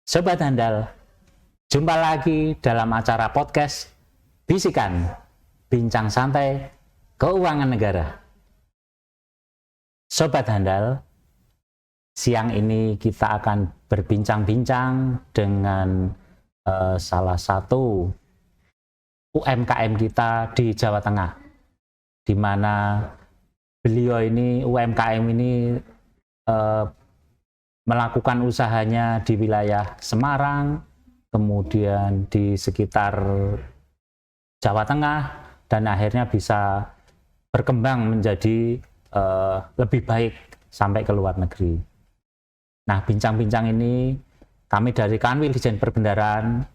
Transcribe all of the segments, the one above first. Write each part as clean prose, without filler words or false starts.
Sobat Handal, jumpa lagi dalam acara podcast Bisikan, Bincang Santai Keuangan Negara. Sobat Handal, siang ini kita akan berbincang-bincang dengan salah satu UMKM kita di Jawa Tengah, di mana beliau ini, UMKM ini melakukan usahanya di wilayah Semarang, kemudian di sekitar Jawa Tengah, dan akhirnya bisa berkembang menjadi lebih baik sampai ke luar negeri. Nah, bincang-bincang ini kami dari Kanwil Dijen Perbendaharaan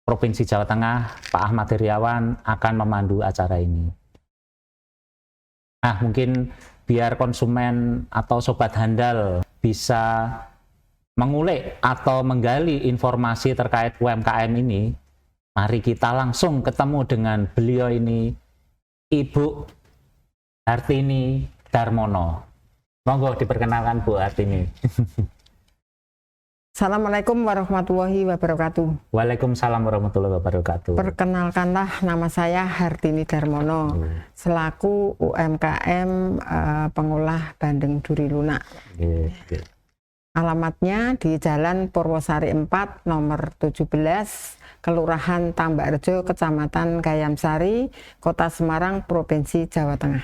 Provinsi Jawa Tengah, Pak Ahmad Heriawan akan memandu acara ini. Nah, mungkin biar konsumen atau Sobat Handal bisa mengulik atau menggali informasi terkait UMKM ini, mari kita langsung ketemu dengan beliau ini, Ibu Hartini Darmono. Monggo diperkenalkan Bu Hartini. Assalamualaikum warahmatullahi wabarakatuh. Waalaikumsalam warahmatullahi wabarakatuh. Perkenalkanlah, nama saya Hartini Darmono, selaku UMKM pengolah bandeng duri lunak. Alamatnya di Jalan Purwosari 4, nomor 17, Kelurahan Tambakrejo, Kecamatan Gayamsari, Kota Semarang, Provinsi Jawa Tengah.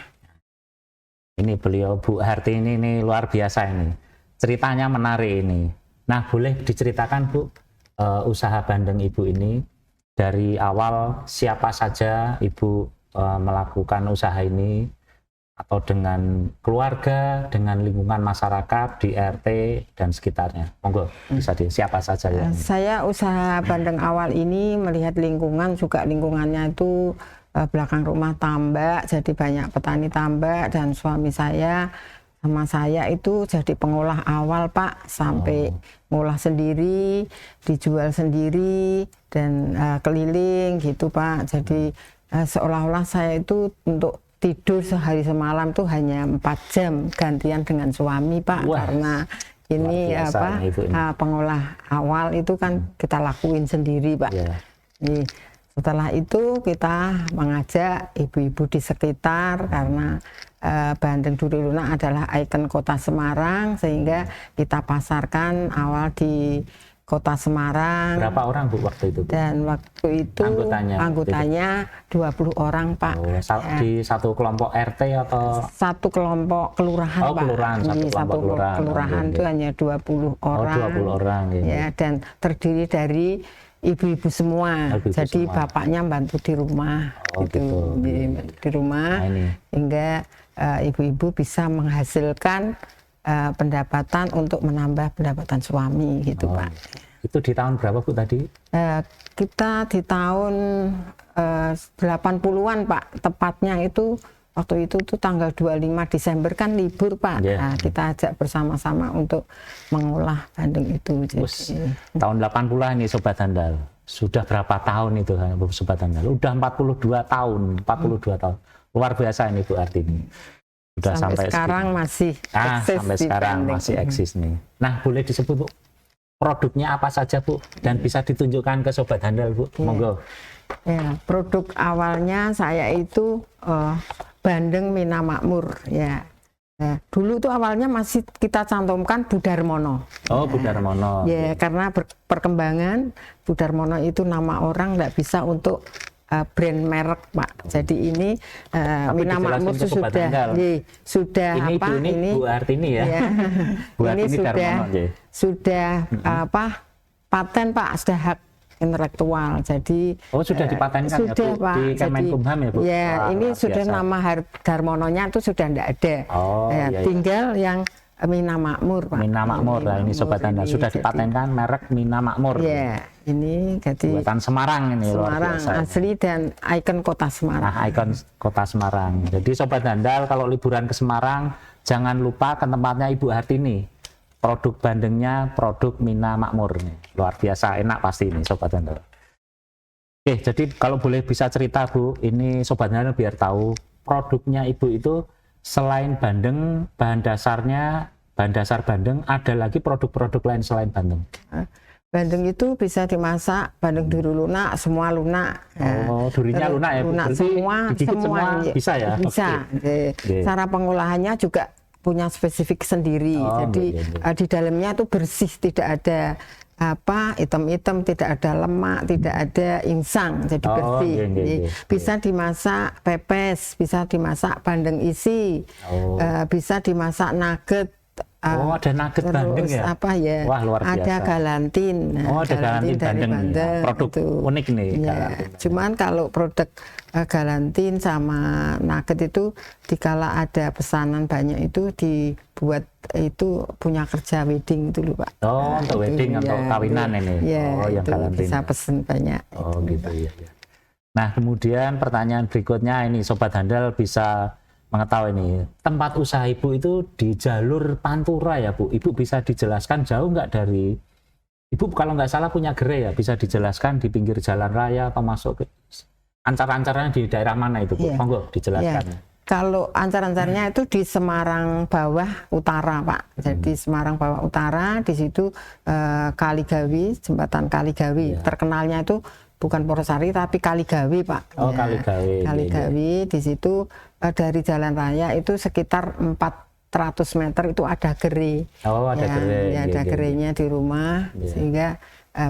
Ini beliau Bu Hartini ini luar biasa ini. Ceritanya menarik ini. Nah, boleh diceritakan Bu, usaha bandeng Ibu ini dari awal siapa saja Ibu melakukan usaha ini, atau dengan keluarga, dengan lingkungan masyarakat di RT dan sekitarnya. Monggo, bisa siapa saja ya? Saya usaha bandeng awal ini melihat lingkungan, juga lingkungannya itu belakang rumah tambak, jadi banyak petani tambak, dan suami saya sama saya itu jadi pengolah awal Pak, sampai ngolah sendiri, dijual sendiri, dan keliling gitu Pak. Jadi seolah-olah saya itu untuk tidur sehari semalam tuh hanya 4 jam gantian dengan suami Pak. Wah, karena ini pengolah awal itu kan kita lakuin sendiri Pak. Nih, setelah itu kita mengajak ibu-ibu di sekitar, karena bandeng duri lunak adalah ikon Kota Semarang, sehingga kita pasarkan awal di Kota Semarang. Berapa orang Bu waktu itu? Dan waktu itu anggotanya 20 orang Pak. Di satu kelompok RT atau? Satu kelompok kelurahan Pak. Kelurahan, satu kelurahan itu hanya 20 orang. 20 orang ya. Dan terdiri dari ibu-ibu semua. Jadi bapaknya bantu di rumah. Gitu. Bantu di rumah, hingga ibu-ibu bisa menghasilkan pendapatan untuk menambah pendapatan suami gitu Pak. Itu di tahun berapa Bu tadi? Kita di tahun 80-an Pak, tepatnya itu waktu itu tuh tanggal 25 Desember kan libur Pak. Nah, kita ajak bersama-sama untuk mengolah bandeng itu. Tahun 80-an ini Sobat Handal. Sudah berapa tahun itu Sobat Handal? Udah 42 tahun, 42 tahun. Luar biasa ini Bu Hartini. Udah sampai sekarang masih eksis. Sampai sekarang masih eksis nih. Nah, boleh disebut Bu, produknya apa saja Bu, dan bisa ditunjukkan ke Sobat Handal Bu. Monggo. Ya, produk awalnya saya itu bandeng Mina Makmur ya. Dulu tuh awalnya masih kita cantumkan Bu Darmono. Bu Darmono. Ya, karena perkembangan Bu Darmono itu nama orang nggak bisa untuk brand merek Pak. Jadi ini Mina Makmur sudah ini apa ini Bu Hartini ya. Bu ini Hartini sudah paten Pak, sudah hak intelektual. Jadi sudah dipatenkan sudah, ya Bu, Pak. di Kemenkumham ya Bu. Ya, ini sudah biasa. Nama Darmononya itu sudah tidak ada. Tinggal yang Mina Makmur Pak. Mina Makmur, nah, ini Sobat Handal sudah dipatenkan merek Mina Makmur. Ya, ini jadi buatan Semarang ini. Semarang asli dan ikon Kota Semarang. Nah, ikon Kota Semarang. Jadi Sobat Handal kalau liburan ke Semarang jangan lupa ke tempatnya Ibu Hartini. Produk bandengnya produk Mina Makmur nih. Luar biasa enak pasti ini Sobat Handal. Oke, jadi kalau boleh bisa cerita Bu, ini Sobat Handal biar tahu produknya Ibu itu selain bandeng, bahan dasar bandeng, ada lagi produk-produk lain selain bandeng? Bandeng itu bisa dimasak, bandeng duri lunak, semua lunak. Oh, durinya lunak ya, Bu? Lunak Berarti semua, digigit semua bisa ya? Bisa. Oke. Cara pengolahannya juga punya spesifik sendiri. Oh, Jadi di dalamnya itu bersih, tidak ada hitam-hitam, tidak ada lemak, tidak ada insang, jadi bersih. Bisa dimasak pepes, bisa dimasak bandeng isi, bisa dimasak nugget. Ada nugget bandeng ya? Wah, luar biasa. Ada galantin. Ada galantin dari bandeng. Produk itu unik nih. Ya. Cuman kalau produk galantin sama nugget itu dikala ada pesanan banyak itu dibuat itu punya kerja wedding itu loh Pak. Untuk wedding atau kawinan ini. Yang galantin. Bisa pesen banyak. Gitu ya. Nah, kemudian pertanyaan berikutnya ini Sobat Handal bisa mengetahui ini, tempat usaha Ibu itu di jalur Pantura ya Bu. Ibu bisa dijelaskan jauh nggak dari, Ibu kalau nggak salah punya gerai ya, bisa dijelaskan di pinggir jalan raya atau masuk ke ancar-ancarnya di daerah mana itu Bu? Monggo dijelaskan. Kalau ancar-ancarnya itu di Semarang bawah utara Pak. Jadi Semarang bawah utara, di situ Kaligawi, jembatan Kaligawi. Terkenalnya itu bukan Porosari tapi Kaligawi Pak. Kaligawi. Kaligawi di situ dari jalan raya itu sekitar 400 meter itu ada gerai. Ada gerai. Ada gerainya di rumah sehingga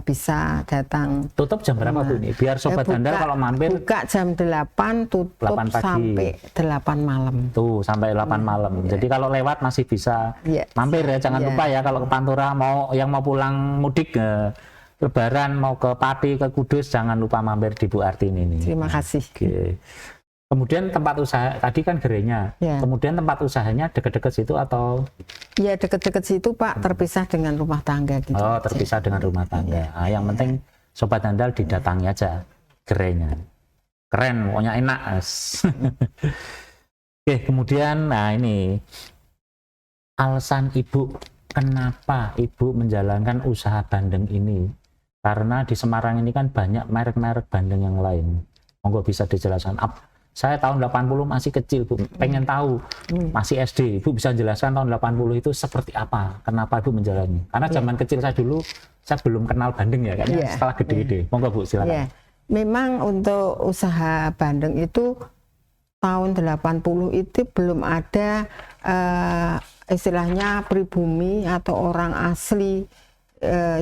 bisa datang. Tutup jam berapa Bu ini? Biar Sobat Handal kalau mampir. Buka jam 8, tutup 8 sampai 8 malam. Tuh, sampai 8 malam. Jadi kalau lewat masih bisa mampir ya. Jangan lupa ya kalau ke Pantura yang mau pulang mudik Lebaran mau ke Pati, ke Kudus, jangan lupa mampir di Bu Artini ini. Terima kasih. Kemudian tempat usaha, tadi kan gerainya, kemudian tempat usahanya dekat-dekat situ atau? Iya dekat-dekat situ Pak, terpisah dengan rumah tangga gitu. Terpisah dengan rumah tangga. Nah, yang penting Sobat Handal didatangi aja gerainya. Keren, pokoknya enak. Kemudian, nah ini alasan Ibu, kenapa Ibu menjalankan usaha bandeng ini? Karena di Semarang ini kan banyak merek-merek bandeng yang lain. Monggo bisa dijelaskan. Saya tahun 80 masih kecil Bu, pengen tahu, masih SD, Ibu bisa jelaskan tahun 80 itu seperti apa, kenapa Ibu menjalani? Karena zaman kecil saya dulu, saya belum kenal bandeng ya, kayaknya setelah gede-gede. Monggo Bu, silakan. Memang untuk usaha bandeng itu tahun 80 itu belum ada istilahnya pribumi atau orang asli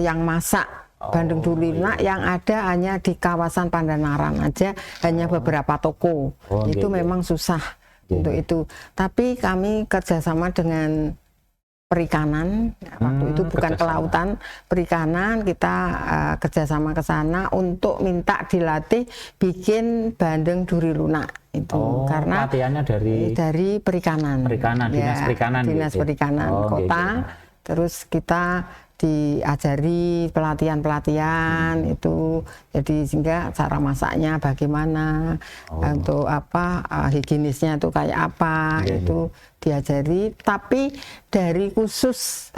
yang masak bandeng duri lunak. Yang ada hanya di kawasan Pandanaran aja, hanya beberapa toko. Itu memang susah untuk itu. Tapi kami kerjasama dengan perikanan, waktu itu bukan kelautan, perikanan, kita kerjasama ke sana untuk minta dilatih bikin bandeng duri lunak itu. Karena latihannya dari perikanan. Dinas perikanan kota. Terus kita diajari pelatihan itu, jadi sehingga cara masaknya bagaimana, untuk higienisnya itu kayak apa, itu diajari. Tapi dari khusus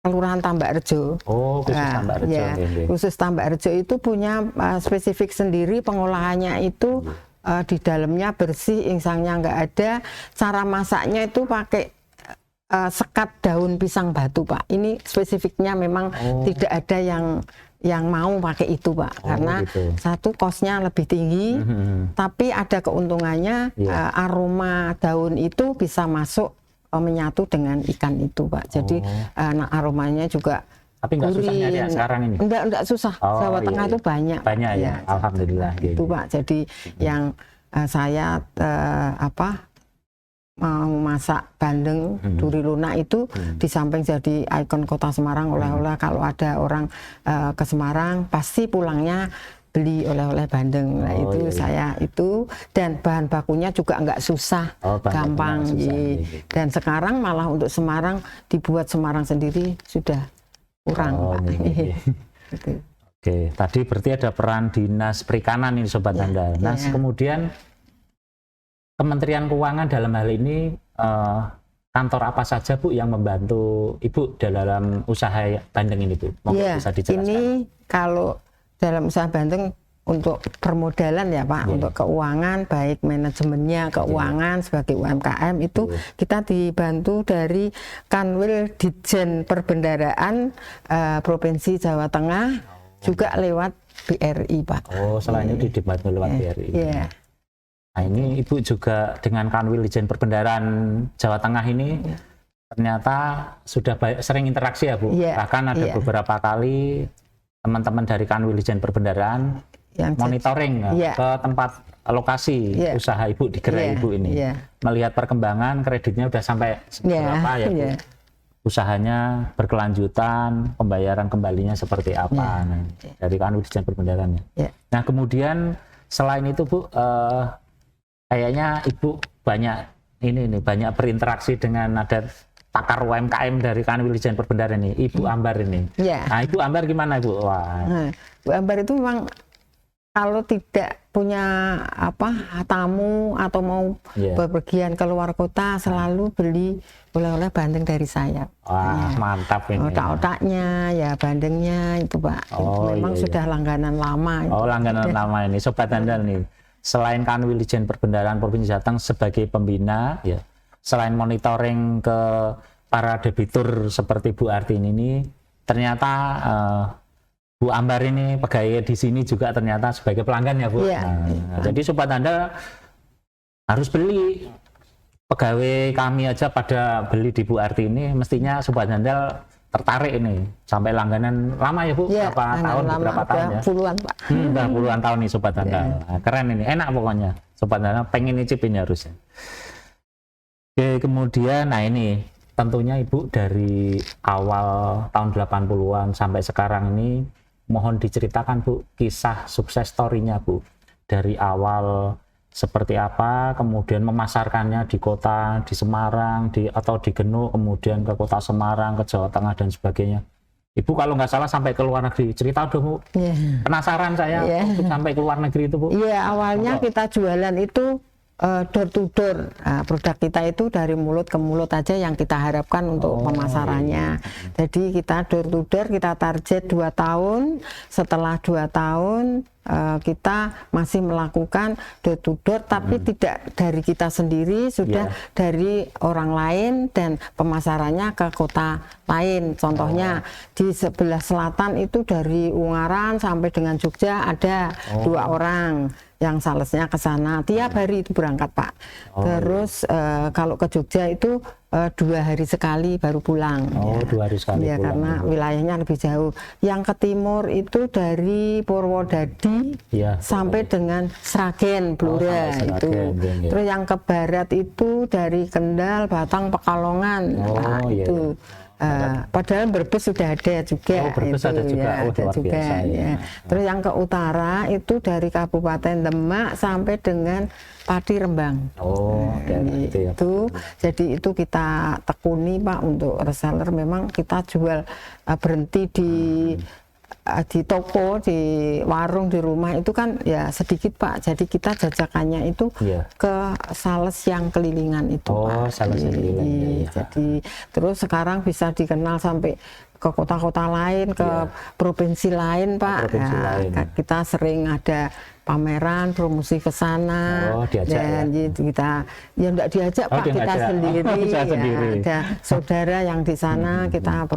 Kelurahan Tambak Rejo. Khusus Tambak Rejo itu punya spesifik sendiri, pengolahannya itu di dalamnya bersih, insangnya nggak ada. Cara masaknya itu pakai sekat daun pisang batu Pak. Ini spesifiknya memang tidak ada yang mau pakai itu Pak, karena satu kosnya lebih tinggi, tapi ada keuntungannya, aroma daun itu bisa masuk menyatu dengan ikan itu Pak. Jadi aromanya juga. Tapi nggak susah nyari sekarang ini? Enggak susah. Jawa Tengah itu banyak. Banyak ya, alhamdulillah. Itu Pak. Jadi yang saya mau masak bandeng duri lunak itu di samping jadi ikon kota Semarang, oleh-oleh kalau ada orang ke Semarang pasti pulangnya beli oleh-oleh bandeng. Nah, saya itu, dan bahan bakunya juga nggak susah, gampang. Dan sekarang malah untuk Semarang dibuat Semarang sendiri sudah kurang. Oke, tadi berarti ada peran Dinas Perikanan ini Sobat Handal. Nah, kemudian Kementerian Keuangan dalam hal ini kantor apa saja Bu yang membantu Ibu dalam usaha bandeng ini Bu? Monggo bisa dijelaskan. Ini kalau dalam usaha bandeng untuk permodalan ya Pak, untuk keuangan, baik manajemennya keuangan sebagai UMKM itu kita dibantu dari Kanwil Ditjen Perbendaraan Provinsi Jawa Tengah, juga lewat BRI Pak. Oh, selain itu dibantu lewat BRI. Nah ini Ibu juga dengan Kanwil Ditjen Perbendaraan Jawa Tengah ini ternyata sudah sering interaksi ya Bu. Bahkan ada beberapa kali teman-teman dari Kanwil Ditjen Perbendaraan yang monitoring ke tempat lokasi usaha Ibu di gerai Ibu ini, melihat perkembangan kreditnya udah sampai berapa ya Bu, usahanya berkelanjutan, pembayaran kembalinya seperti apa dari Kanwil Ditjen Perbendaraan. Nah kemudian selain itu Bu, kayaknya Ibu banyak banyak berinteraksi dengan ada pakar UMKM dari Kanwil Ditjen Perbendaraan ini, Ibu Ambar ini. Nah Ibu Ambar gimana Bu? Bu Ambar itu memang kalau tidak punya tamu atau mau bepergian ke luar kota, selalu beli oleh-oleh bandeng dari saya. Wah, mantap ini. Otak-otaknya, ya bandengnya itu Pak. Memang sudah langganan lama. Langganan lama ini. Sobat Handal nih, selain Kanwil Ditjen Perbendaraan Provinsi Jateng sebagai pembina, selain monitoring ke para debitur seperti Bu Artini ini, ternyata Bu Ambar ini pegawai di sini juga ternyata sebagai pelanggan ya Bu. Jadi Sobat Handal harus beli. Pegawai kami aja pada beli di Bu Artini, mestinya Sobat Handal tertarik ini. Sampai langganan lama ya Bu? Berapa tahun? Berapa tahun ya? Puluhan Pak. Udah puluhan tahun nih Sobat Handal. Nah, keren ini, enak pokoknya. Sobat Handal pengen nyicip ini harusnya. Oke, kemudian nah ini tentunya Ibu dari awal tahun 80-an sampai sekarang ini, mohon diceritakan Bu kisah sukses story-nya Bu, dari awal seperti apa, kemudian memasarkannya di kota, di Semarang, atau di Genuk, kemudian ke kota Semarang, ke Jawa Tengah dan sebagainya. Ibu kalau nggak salah sampai ke luar negeri, cerita dong Bu. Penasaran saya untuk sampai ke luar negeri itu Bu. Awalnya kita jualan itu door to door. Produk kita itu dari mulut ke mulut aja yang kita harapkan untuk pemasarannya. Jadi kita door to door, kita target 2 tahun. Setelah 2 tahun kita masih melakukan door to door, tapi tidak dari kita sendiri, sudah dari orang lain dan pemasarannya ke kota lain. Contohnya di sebelah selatan itu dari Ungaran sampai dengan Jogja ada 2 orang yang salesnya ke sana tiap hari itu berangkat Pak. Terus kalau ke Jogja itu 2 hari sekali baru pulang. 2 hari sekali pulang. Karena wilayahnya lebih jauh. Yang ke timur itu dari Purwodadi sampai dengan Sragen, Blora itu. Terus yang ke barat itu dari Kendal, Batang, Pekalongan. Itu. Padahal Brebes sudah ada juga, Brebes ada juga. Ada juga. Terus yang ke utara itu dari Kabupaten Demak sampai dengan Pati Rembang. Itu. Jadi itu kita tekuni Pak untuk reseller. Memang kita jual berhenti di toko, di warung, di rumah itu kan ya sedikit Pak. Jadi kita jajakannya itu ke sales yang kelilingan itu Pak. Sales yang kelilingan. Jadi terus sekarang bisa dikenal sampai ke kota-kota lain, ke provinsi lain Pak. Kita sering ada pameran, promosi ke sana, dan kita enggak diajak Pak, kita sendiri, ada saudara yang di sana, kita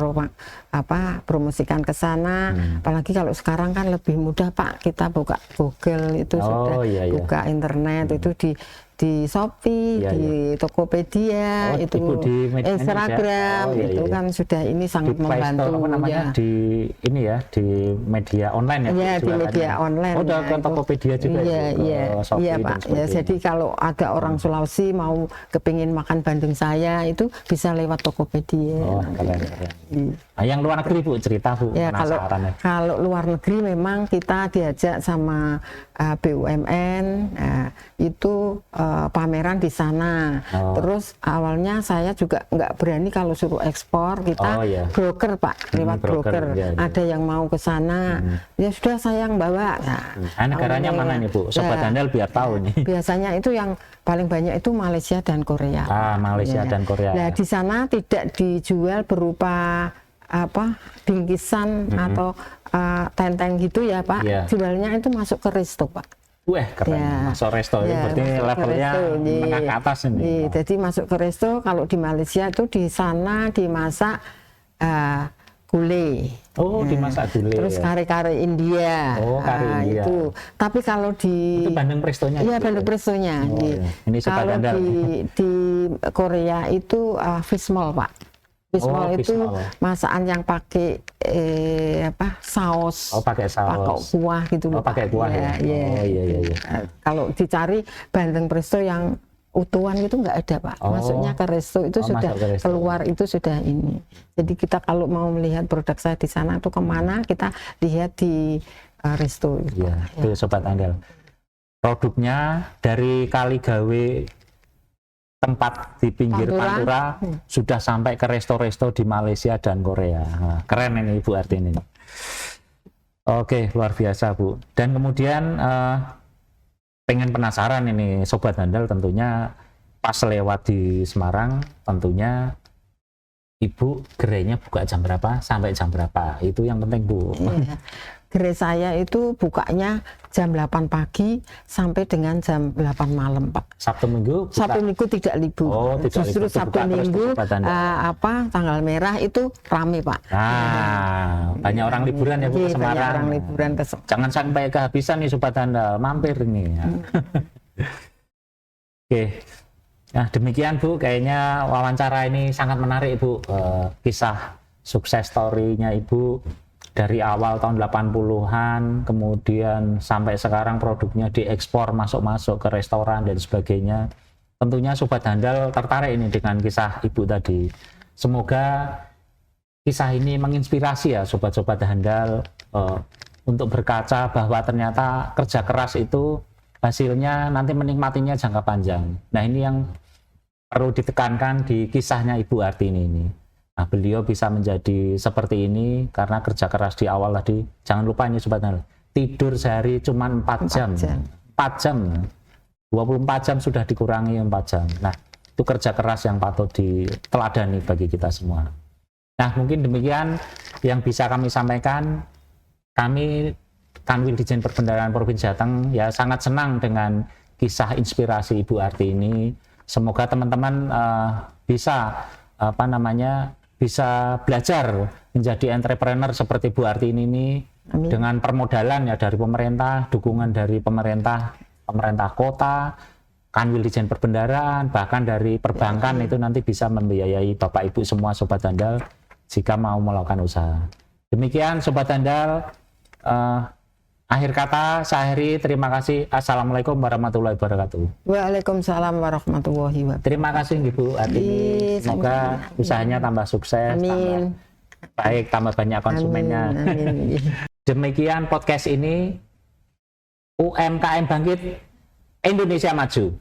promosikan ke sana. Apalagi kalau sekarang kan lebih mudah Pak, kita buka Google itu sudah buka internet itu di Shopee, di Tokopedia, itu di Instagram, itu kan sudah ini sangat membantu. Di ini ya, di media online ya. Di media online. Udah ke Tokopedia juga. Iya Pak. Ya, jadi kalau ada orang Sulawesi mau kepingin makan bandeng saya itu bisa lewat Tokopedia. Keren. Nah, yang luar negeri Bu, cerita Bu. Kalau luar negeri memang kita diajak sama BUMN, itu pameran di sana. Terus awalnya saya juga nggak berani kalau suruh ekspor, kita broker Pak, lewat broker. Ada yang mau ke sana, ya sudah saya yang bawa. Negaranya mana nih Bu? Sobat Handal biar tahu nih. Biasanya itu yang paling banyak itu Malaysia dan Korea. Malaysia dan Korea. Nah di sana tidak dijual berupa bingkisan atau tenteng gitu ya Pak, Iya. jualnya itu masuk ke resto Pak. Wah, keren. Ya. Masuk resto ini Ya, berarti masuk ke levelnya resto, menengah ke atas ini. Iya, jadi masuk ke resto. Kalau di Malaysia itu di sana dimasak gulai. Oh, dimasak gulai. Terus ya. kare-kare India. Oh, kare India. Itu. Tapi kalau di Itu bandeng prestonya. Iya, gitu bandeng ya? prestonya. Oh, Iya. iya. Ini sobat Kalau andal. di Korea itu fishball Pak. Fishball Oh, itu fishball. masakan yang pakai saus. Oh, pakai saus. Pakai kuah gitu Oh, loh. pakai kuah ya. Iya. Oh, iya. Kalau dicari bandeng presto yang utuhan itu nggak ada Pak. Oh. Masuknya ke resto itu sudah masuk ke resto. keluar itu sudah ini. Jadi kita kalau mau melihat produk saya di sana itu kemana kita lihat di resto. Itu, Iya, Pak. itu sobat andal. Produknya dari kali gawe tempat di pinggir Pantura. Pantura sudah sampai ke resto-resto di Malaysia dan Korea. Nah, keren ini Bu Artini. Oke, luar biasa Bu. Dan kemudian pengen penasaran ini sobat andal, tentunya pas lewat di Semarang, tentunya Ibu gerainya buka jam berapa sampai jam berapa? Itu yang penting Bu. Iya. Gerai saya itu bukanya jam 8 pagi sampai dengan jam 8 malam Pak. Sabtu Minggu buka. Sabtu Minggu tidak libur. Oh, tidak Justru libur, Sabtu buka terus Minggu di Sobat Andal. tanggal merah itu rame Pak. Nah, banyak orang liburan ya Bu ke Iya, banyak Semarang. orang liburan ke Semarang. Jangan sampai kehabisan nih sobat andal, mampir ini. Ya. Oke, nah demikian Bu, kayaknya wawancara ini sangat menarik Bu. Kisah sukses story-nya Ibu dari awal tahun 80-an, kemudian sampai sekarang produknya diekspor masuk-masuk ke restoran dan sebagainya. Tentunya sobat andal tertarik ini dengan kisah Ibu tadi. Semoga kisah ini menginspirasi ya sobat-sobat handal untuk berkaca bahwa ternyata kerja keras itu hasilnya nanti menikmatinya jangka panjang. Nah ini yang perlu ditekankan di kisahnya Ibu Artini ini. Nah beliau bisa menjadi seperti ini karena kerja keras di awal tadi. Jangan lupa ini sobat handal, tidur sehari cuma 4 jam. 4 jam. 24 jam sudah dikurangi 4 jam. Nah itu kerja keras yang patut diteladani bagi kita semua. Nah mungkin demikian yang bisa kami sampaikan. Kami Kanwil Ditjen Perbendaharaan Provinsi Jateng ya sangat senang dengan kisah inspirasi Ibu Artini. Semoga teman-teman bisa bisa belajar menjadi entrepreneur seperti Bu Artini ini. Amin. Dengan permodalan ya dari pemerintah, dukungan dari pemerintah kota, Kanwil Ditjen Perbendaharaan, bahkan dari perbankan itu nanti bisa membiayai Bapak Ibu semua sobat andal jika mau melakukan usaha. Demikian sobat andal, akhir kata saya akhiri, terima kasih. Assalamualaikum warahmatullahi wabarakatuh. Waalaikumsalam warahmatullahi wabarakatuh. Terima kasih Bu Artini. Semoga usahanya tambah sukses, Amin. tambah baik, tambah banyak konsumennya. Amin. Demikian podcast ini, UMKM Bangkit, Indonesia Maju.